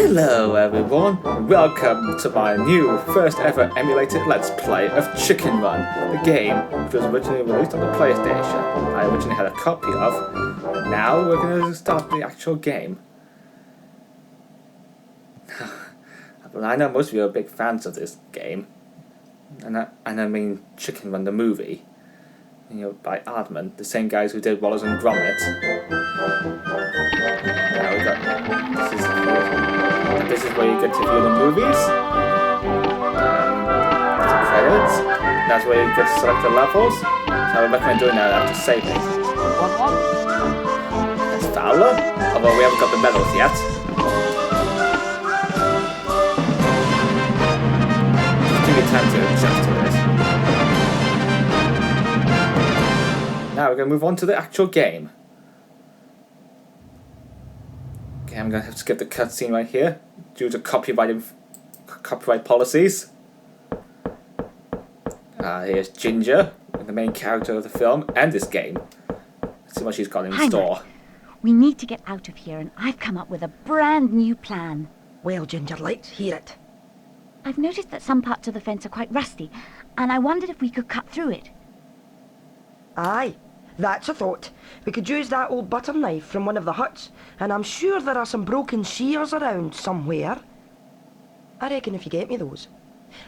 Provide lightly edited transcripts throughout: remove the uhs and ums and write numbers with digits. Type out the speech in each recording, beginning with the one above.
Hello everyone, welcome to my new first ever emulated Let's Play of Chicken Run, the game which was originally released on the PlayStation. I originally had a copy of, and now we're going to start the actual game. Well, I know most of you are big fans of this game, and I mean Chicken Run the movie, by Aardman, the same guys who did Wallace and Gromit. Now we got this is where you get to view the movies. The credits. That's where you get to select the levels. So I would recommend doing that after saving. That's Fowler, although we haven't got the medals yet. Just give me time to adjust to this. Now we're going to move on to the actual game. Okay, I'm going to have to skip the cutscene right here due to copyright policies. Here's Ginger, the main character of the film and this game. Let's see what she's got in store. We need to get out of here, and I've come up with a brand new plan. Well, Ginger, let's hear it. I've noticed that some parts of the fence are quite rusty, and I wondered if we could cut through it. Aye, that's a thought. We could use that old butter knife from one of the huts, and I'm sure there are some broken shears around somewhere. I reckon if you get me those,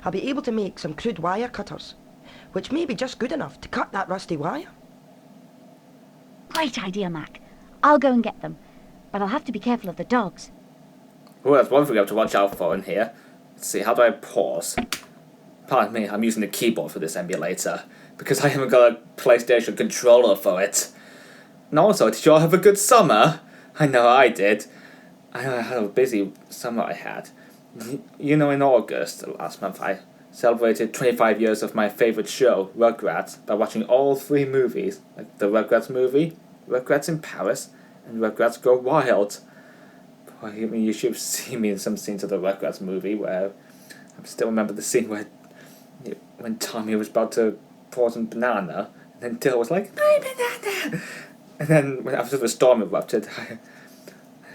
I'll be able to make some crude wire cutters, which may be just good enough to cut that rusty wire. Great idea, Mac. I'll go and get them, but I'll have to be careful of the dogs. Oh, that's one thing we have to watch out for in here. Let's see, how do I pause? Pardon me, I'm using the keyboard for this emulator, because I haven't got a PlayStation controller for it. And also, did you all have a good summer? I know I did. I know how busy summer I had. In August last month, I celebrated 25 years of my favourite show, Rugrats, by watching all three movies, like the Rugrats movie, Rugrats in Paris, and Rugrats Go Wild. I mean, you should have seen me in some scenes of the Rugrats movie where I still remember the scene where when Tommy was about to pour some banana, and then Dill was like, "My banana!" And then after the storm erupted, I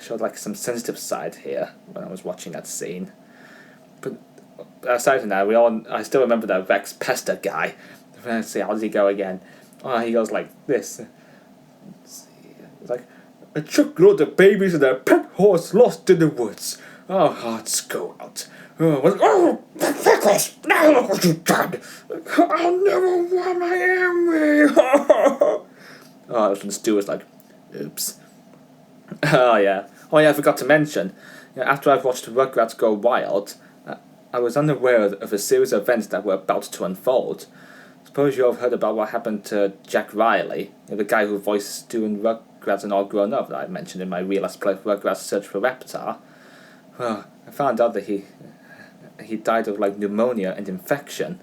showed like some sensitive side here when I was watching that scene. But aside from that, I still remember that Rex Pester guy. Let's see, how does he go again? Oh, he goes like this. Let's see. It's like, a truckload of babies and a pet horse lost in the woods. Our hearts go out. Oh, Pickles! Now look what you've done! I'll never want my Emmy! Oh, that's when Stu was like, oops. Oh yeah, I forgot to mention, after I've watched Rugrats Go Wild, I was unaware of a series of events that were about to unfold. Suppose you all heard about what happened to Jack Riley, the guy who voiced Stu in Rugrats and All Grown Up that I mentioned in my real Let's Play Rugrats Search for Reptar. Well, I found out that he died of like pneumonia and infection.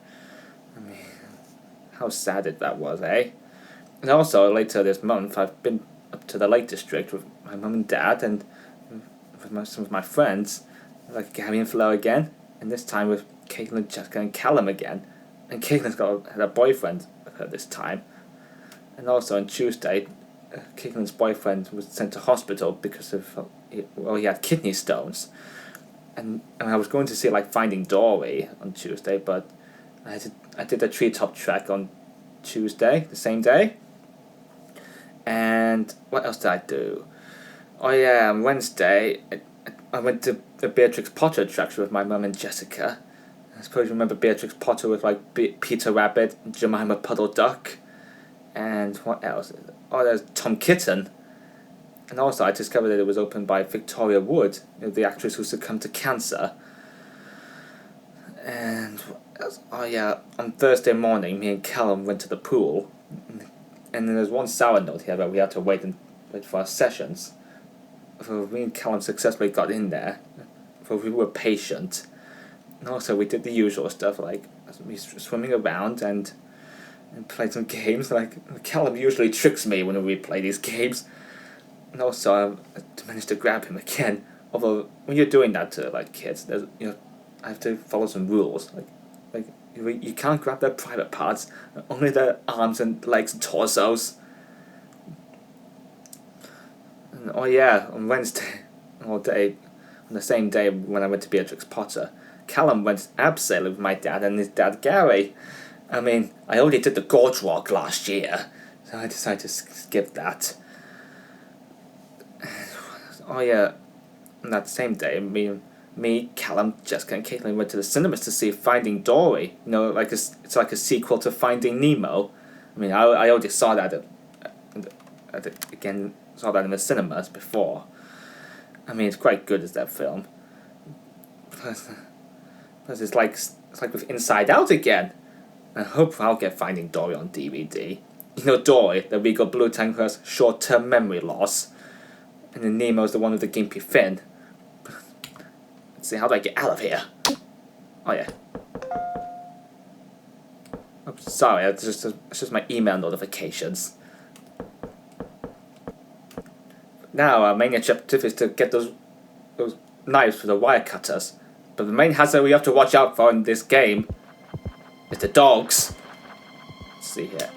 I mean, how sad that was, eh? And also, later this month, I've been up to the Lake District with my mum and dad and with some of my friends, like Gary and Flo again, and this time with Caitlin, Jessica and Callum again. And Caitlin's had a boyfriend with her this time. And also on Tuesday, Caitlin's boyfriend was sent to hospital because of, he had kidney stones. And I was going to see like Finding Dory on Tuesday, but I did a treetop trek on Tuesday, the same day. And what else did I do? Oh yeah, on Wednesday, I went to the Beatrix Potter attraction with my mum and Jessica. I suppose you remember Beatrix Potter with like Peter Rabbit, Jemima Puddle Duck, and what else? Oh, there's Tom Kitten. And also I discovered that it was opened by Victoria Wood, the actress who succumbed to cancer. And what else? Oh yeah, on Thursday morning, me and Callum went to the pool. And then there's one sour note here where we had to wait for our sessions. So me and Callum successfully got in there, for we were patient. And also we did the usual stuff like swimming around and played some games. Like Callum usually tricks me when we play these games. And also I managed to grab him again. Although when you're doing that to like kids, there's I have to follow some rules. Like you can't grab their private parts, only their arms and legs and torsos. And, oh yeah, on Wednesday all day On the same day when I went to Beatrix Potter, Callum went abseiling with my dad and his dad Gary. I mean, I already did the Gorge Walk last year, so I decided to skip that. Oh yeah, on that same day, me, Callum, Jessica and Caitlin went to the cinemas to see Finding Dory. You know, it's like a sequel to Finding Nemo. I mean, I already saw that saw that in the cinemas before. I mean, it's quite good as that film. Plus it's like with Inside Out again. I hope I'll get Finding Dory on DVD. You know Dory, the regal blue tank who has short-term memory loss. And then Nemo's the one with the gimpy fin. Let's see, how do I get out of here? Oh yeah. Oh, sorry, it's just my email notifications. Now our main objective is to get those knives for the wire cutters. But the main hazard we have to watch out for in this game is the dogs. Let's see here.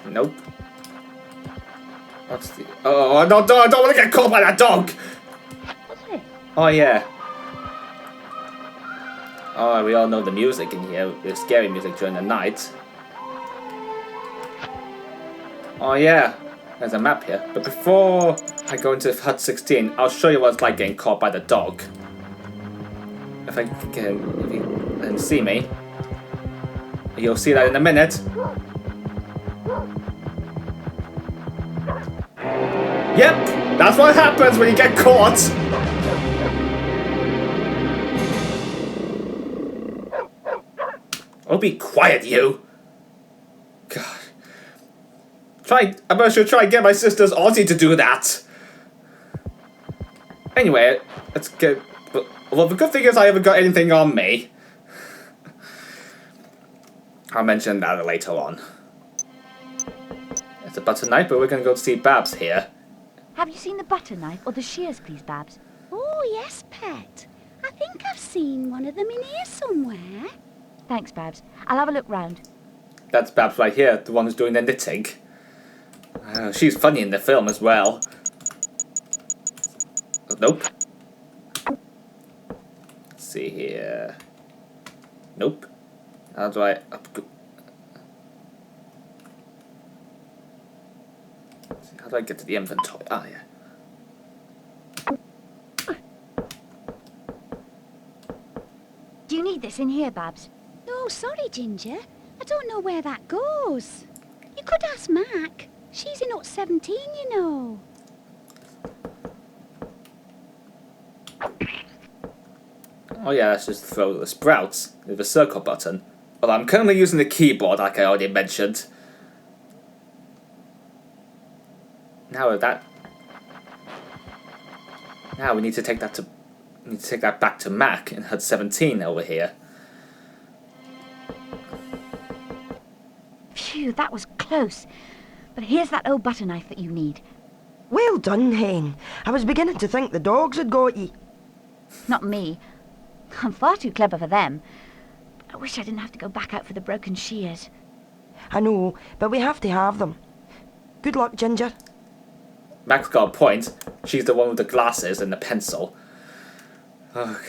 Nope. What's the... Oh, no, I don't want to get caught by that dog! What's it? Oh, yeah. Oh, we all know the music in here. The scary music during the night. Oh, yeah. There's a map here. But before I go into Hut 16, I'll show you what it's like getting caught by the dog. If you can see me. You'll see that in a minute. Yep, that's what happens when you get caught. Oh, be quiet, you. God. I should try and get my sister's Aussie to do that. Anyway, let's get... Well, the good thing is I haven't got anything on me. I'll mention that later on. It's a butter knife, but we're going to go to see Babs here. Have you seen the butter knife or the shears, please, Babs? Oh, yes, Pet. I think I've seen one of them in here somewhere. Thanks, Babs. I'll have a look round. That's Babs right here, the one who's doing the knitting. She's funny in the film as well. Oh, nope. Let's see here. Nope. How do I... How do I get to the inventory? Ah, yeah. Do you need this in here, Babs? No, sorry, Ginger. I don't know where that goes. You could ask Mac. She's in Hut 17, you know. Oh yeah, let's just throw the sprouts with the circle button. Well, I'm currently using the keyboard, like I already mentioned. Now with that... Now we need to take that back to Mac in Hut 17 over here. Phew, that was close. But here's that old butter knife that you need. Well done, Hen. I was beginning to think the dogs had got ye. Not me. I'm far too clever for them. I wish I didn't have to go back out for the broken shears. I know, but we have to have them. Good luck, Ginger. Mac's got a point. She's the one with the glasses and the pencil. Oh.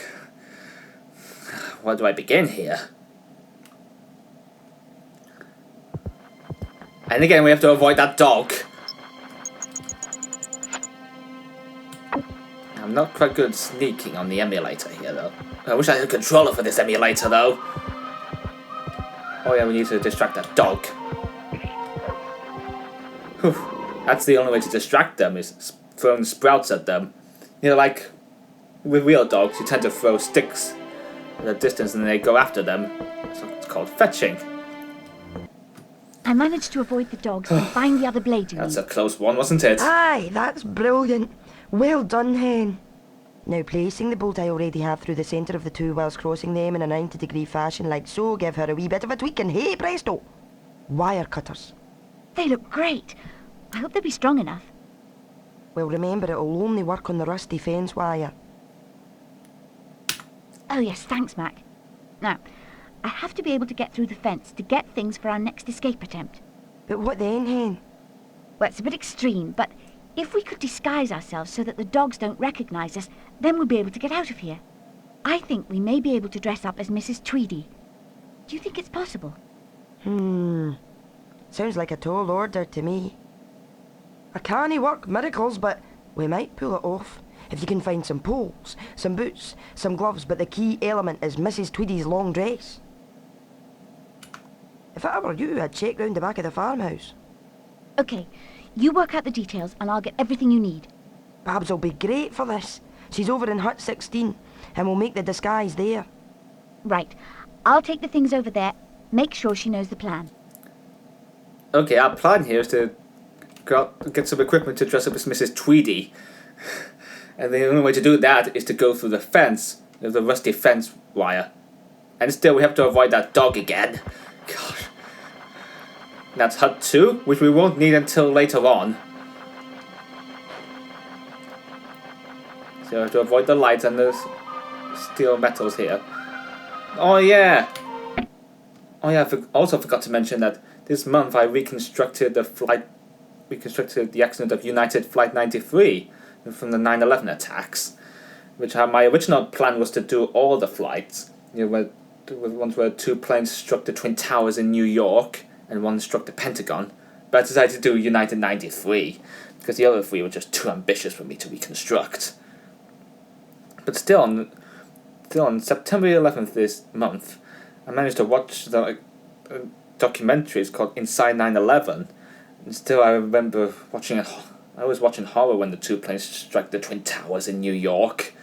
Where do I begin here? And again, we have to avoid that dog. I'm not quite good at sneaking on the emulator here, though. I wish I had a controller for this emulator, though. Oh yeah, we need to distract that dog. Whew. That's the only way to distract them, is throwing sprouts at them. You know, like with real dogs, you tend to throw sticks at a distance and they go after them. So it's called fetching. I managed to avoid the dogs and find the other blade you That's need. a close one, wasn't it? Aye, that's brilliant. Well done, Hen. Now, placing the bolt I already have through the centre of the two whilst crossing them in a 90-degree fashion like so, give her a wee bit of a tweak and hey presto! Wire cutters. They look great. I hope they'll be strong enough. Well, remember, it'll only work on the rusty fence wire. Oh yes, thanks, Mac. Now, I have to be able to get through the fence to get things for our next escape attempt. But what then, Hen? Well, it's a bit extreme, but If we could disguise ourselves so that the dogs don't recognise us, then we'll be able to get out of here. I think we may be able to dress up as Mrs. Tweedy. Do you think it's possible? Sounds like a tall order to me. I can't work miracles, but we might pull it off. If you can find some poles, some boots, some gloves, but the key element is Mrs. Tweedy's long dress. If I were you, I'd check round the back of the farmhouse. Okay, you work out the details and I'll get everything you need. Babs will be great for this. She's over in hut 16, and we'll make the disguise there. Right, I'll take the things over there, make sure she knows the plan. Okay, our plan here is to get some equipment to dress up as Mrs. Tweedy. And the only way to do that is to go through the fence, the rusty fence wire. And still, we have to avoid that dog again. Gosh. That's hut 2, which we won't need until later on. So we have to avoid the lights and the steel metals here. Oh yeah! Oh yeah, I also forgot to mention that this month I reconstructed the accident of United Flight 93 from the 9/11 attacks. Which my original plan was to do all the flights. You know, the ones where 2 planes struck the Twin Towers in New York and 1 struck the Pentagon. But I decided to do United 93 because the other 3 were just too ambitious for me to reconstruct. But still, on September 11th this month, I managed to watch the documentary. It's called Inside 9/11. And still, I remember watching it. I was watching horror when the 2 planes struck the Twin Towers in New York.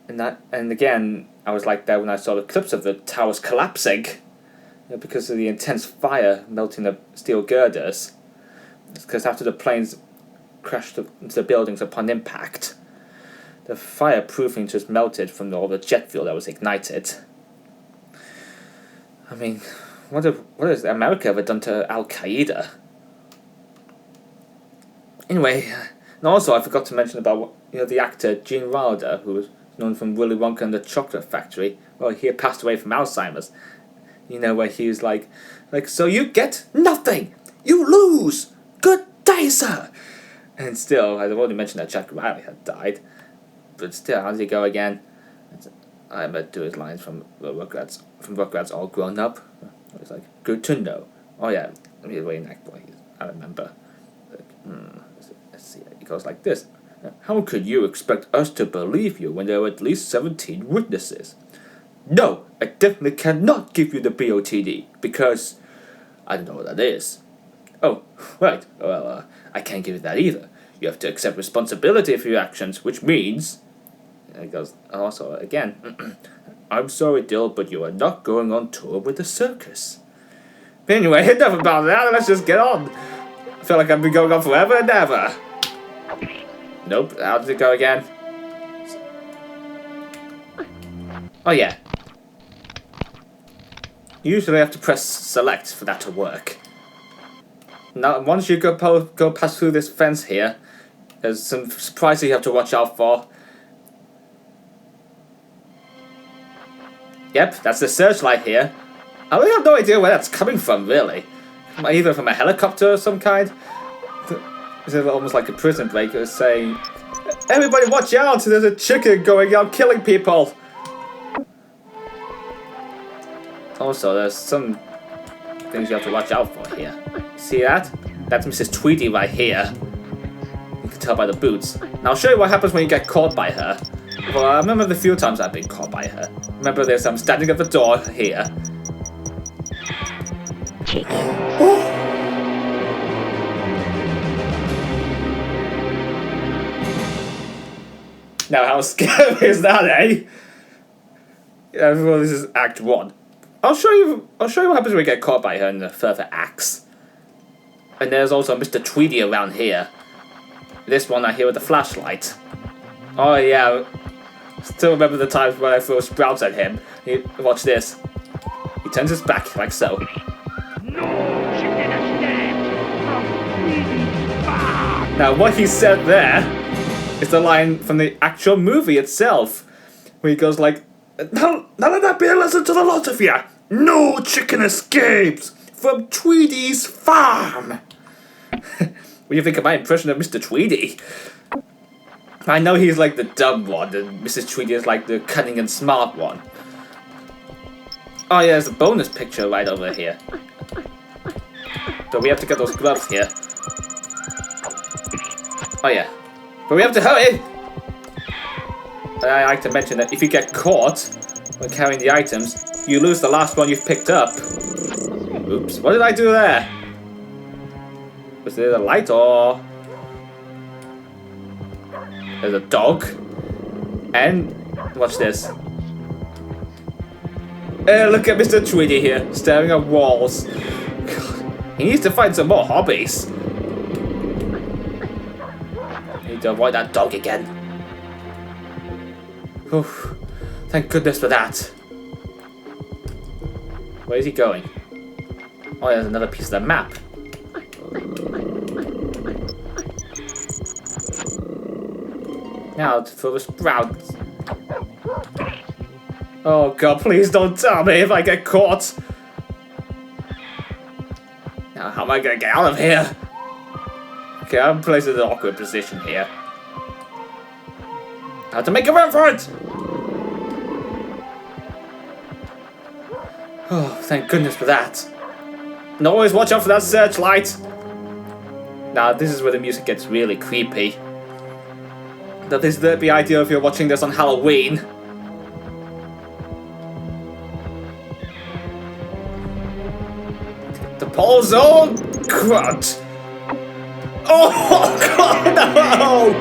And again, I was like that when I saw the clips of the towers collapsing. Because of the intense fire melting the steel girders. It's because after the planes crashed into the buildings upon impact, the fireproofing just melted from all the jet fuel that was ignited. I mean, what has America ever done to Al Qaeda? Anyway, and also I forgot to mention about the actor Gene Wilder, who was known from Willy Wonka and the Chocolate Factory. Well, he had passed away from Alzheimer's. Where he was like, so you get nothing, you lose. Good day, sir. And still, I've already mentioned that Jack Riley had died. But still, how did he go again? I remember do his lines from Rugrats All Grown Up. It was like, good to know. Oh yeah, let me reenact what I remember. Let's see, it goes like this. How could you expect us to believe you when there are at least 17 witnesses? No, I definitely cannot give you the BOTD, because I don't know what that is. Oh, right, well, I can't give you that either. You have to accept responsibility for your actions, which means... And it goes, also, again, I'm sorry, Dill, but you are not going on tour with the circus. But anyway, enough about that, let's just get on. I feel like I've been going on forever and ever. Nope, how did it go again? Oh yeah. You usually have to press select for that to work. Now, once you go pass through this fence here, there's some surprises you have to watch out for. Yep, that's the searchlight here. I really have no idea where that's coming from, really. Either from a helicopter of some kind. Is it almost like a prison break saying, everybody watch out, there's a chicken going out killing people. Also, there's some things you have to watch out for here. See that? That's Mrs. Tweedy right here. You can tell by the boots. Now I'll show you what happens when you get caught by her. Well, I remember the few times I've been caught by her. Remember this, I'm standing at the door here. Oh. Now how scary is that, eh? Yeah, well, this is Act 1. I'll show you what happens when we get caught by her in the further acts. And there's also Mr. Tweedy around here. This one I hear with the flashlight. Oh yeah, still remember the times when I threw sprouts at him. Watch this. He turns his back like so. No, she can escape from Tweedy's farm. Now what he said there is the line from the actual movie itself, where he goes like, Now let that be a lesson to the lot of you. No chicken escapes from Tweedy's farm. What do you think of my impression of Mr. Tweedy? I know he's like the dumb one, and Mrs. Tweedy is like the cunning and smart one. Oh yeah, there's a bonus picture right over here. But we have to get those gloves here. Oh yeah. But we have to hurry! I like to mention that if you get caught when carrying the items, you lose the last one you've picked up. Oops, what did I do there? Was there a light or... There's a dog. And... watch this. Look at Mr. Tweedy here, staring at walls. God, he needs to find some more hobbies. Need to avoid that dog again. Whew, thank goodness for that. Where is he going? Oh, there's another piece of the map. Now for the sprouts. Oh god, please don't tell me if I get caught. Now how am I gonna get out of here? Okay, I'm placed in an awkward position here. I have to make a run for it! Oh, thank goodness for that. And always watch out for that searchlight. Now, this is where the music gets really creepy. That is the idea if you're watching this on Halloween. The pole's on! Crud! Oh, God, no!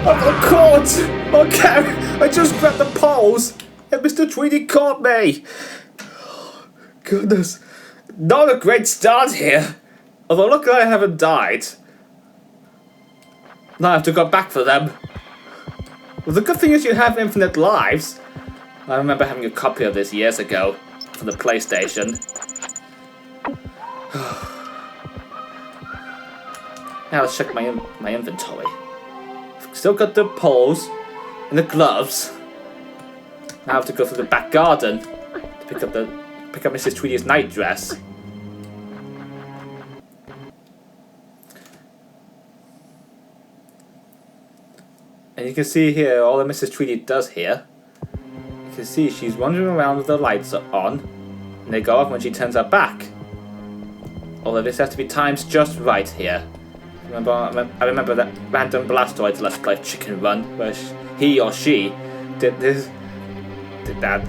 I got caught! Okay, I just grabbed the poles, and Mr. Tweedy caught me! Goodness, not a great start here. Although luckily I haven't died. Now I have to go back for them. Well, the good thing is you have infinite lives. I remember having a copy of this years ago for the PlayStation. Now let's check my inventory. Still got the poles and the gloves. Now I have to go through the back garden to pick up Mrs. Tweedy's night dress. And you can see here all that Mrs. Tweedy does here. You can see she's wandering around with the lights on, and they go off when she turns her back. Although this has to be timed just right here. I remember that random Blastoids Let's Play Chicken Run, where he or she did that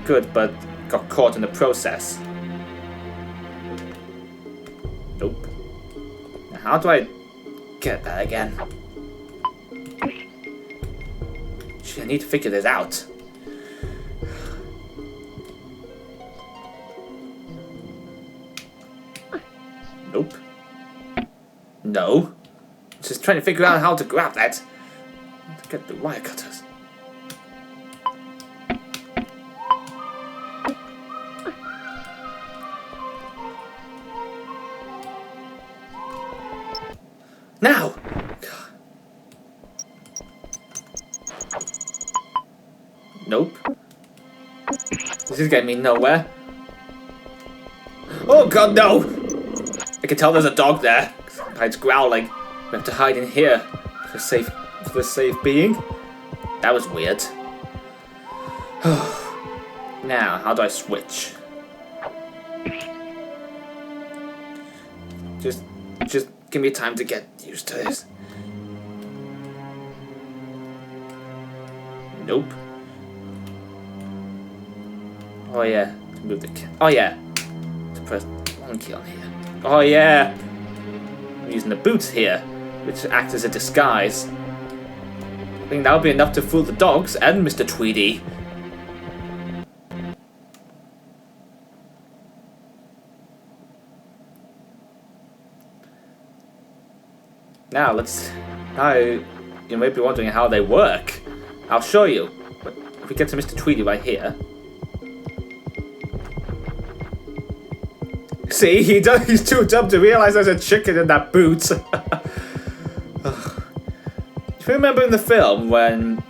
good, but got caught in the process. Nope. Now how do I get that again? I need to figure this out. Nope. No. Just trying to figure out how to grab that. To get the wire cutters. Now! Nope. This is getting me nowhere. Oh god, no! I can tell there's a dog there. It's growling. We have to hide in here for safe being. That was weird. Now, how do I switch? Just give me time to get used to this. Nope. Oh yeah, to move the key. Oh yeah, to press one key on here. Oh yeah, I'm using the boots here, which act as a disguise. I think that'll be enough to fool the dogs and Mr. Tweedy. Now you may be wondering how they work. I'll show you. But if we get to Mr. Tweedy right here. See, he's too dumb to realize there's a chicken in that boot. If you remember in the film when,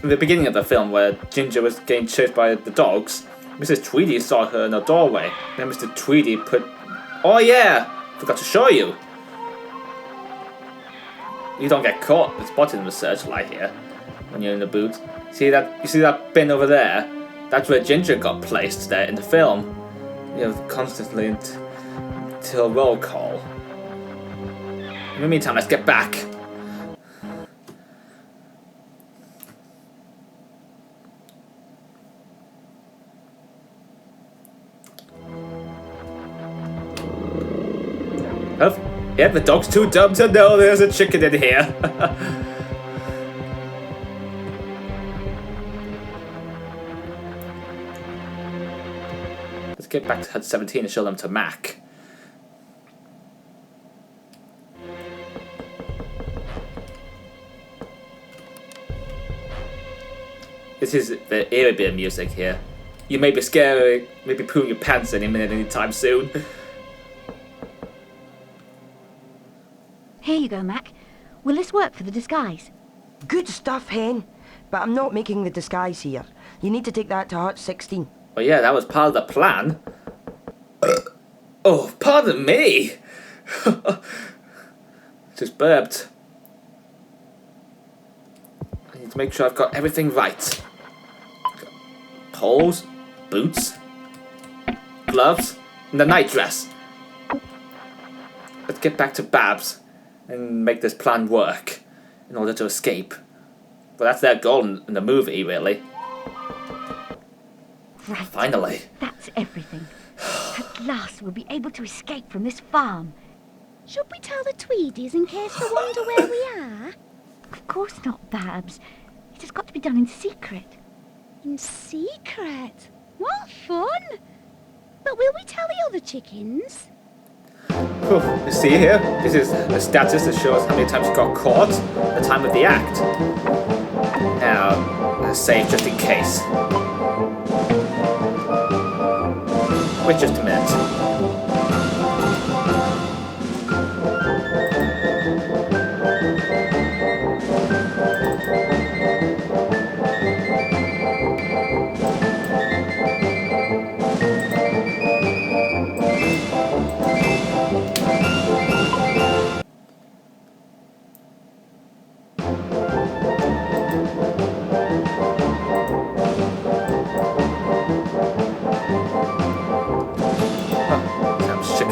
in the beginning of the film where Ginger was getting chased by the dogs, Mrs. Tweedy saw her in the doorway. Then Mr. Tweedy put, oh yeah, Forgot to show you. You don't get caught spotted in the searchlight here when you're in the boot. See that? You see that bin over there? That's where Ginger got placed there in the film. You know, constantly until roll call. In the meantime, let's get back. Oh, yeah, the dog's too dumb to know there's a chicken in here. Let's get back to HUD 17 and show them to Mac. This is the eerie bit of music here. You may be scared, maybe pooing your pants any minute, anytime soon. Here you go, Mac. Will this work for the disguise? Good stuff, Hen. But I'm not making the disguise here. You need to take that to Hut 16. Well, yeah, that was part of the plan. Oh, pardon me! Just burped. I need to make sure I've got everything right. Poles, boots, gloves, and the night dress. Let's get back to Babs and make this plan work in order to escape. Well, that's their goal in the movie, really. Right. Finally. That's everything. At last we'll be able to escape from this farm. Should we tell the Tweedies in case they wonder where we are? Of course not, Babs. It has got to be done in secret. In secret? What fun! But will we tell the other chickens? Oh, you see here? This is a status that shows how many times you got caught at the time of the act. Now, let's save just in case. Wait just a minute.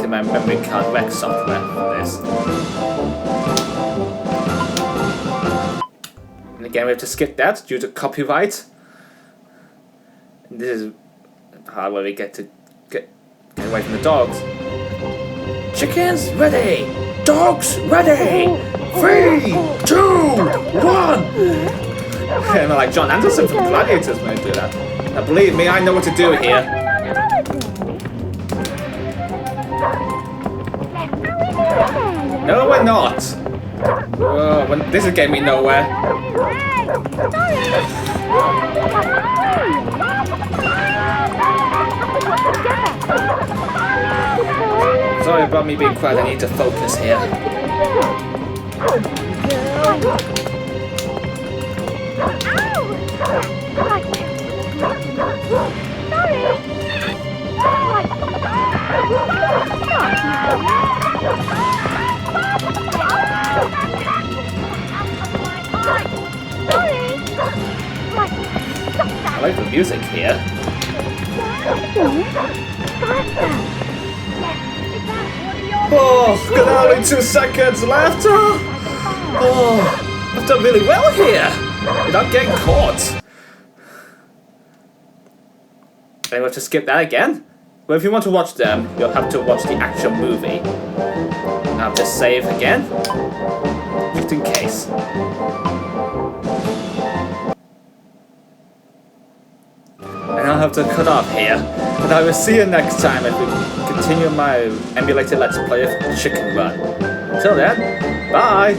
My memory card rec software for this. And again, we have to skip that due to copyright. And this is the part where we get to get away from the dogs. Chickens ready! Dogs ready! 3, 2, 1! And like John Anderson from Gladiators when I do that. Now believe me, I know what to do here. No, we're not. This is getting me nowhere. Sorry about me being quiet. I need to focus here. I like the music here. Oh, got only 2 seconds left. Oh, I've done really well here without getting caught. And we have to skip that again? Well, if you want to watch them, you'll have to watch the actual movie. Now have to save again, just in case. And I'll have to cut off here. And I will see you next time as we continue my emulated Let's Play of Chicken Run. Until then, bye!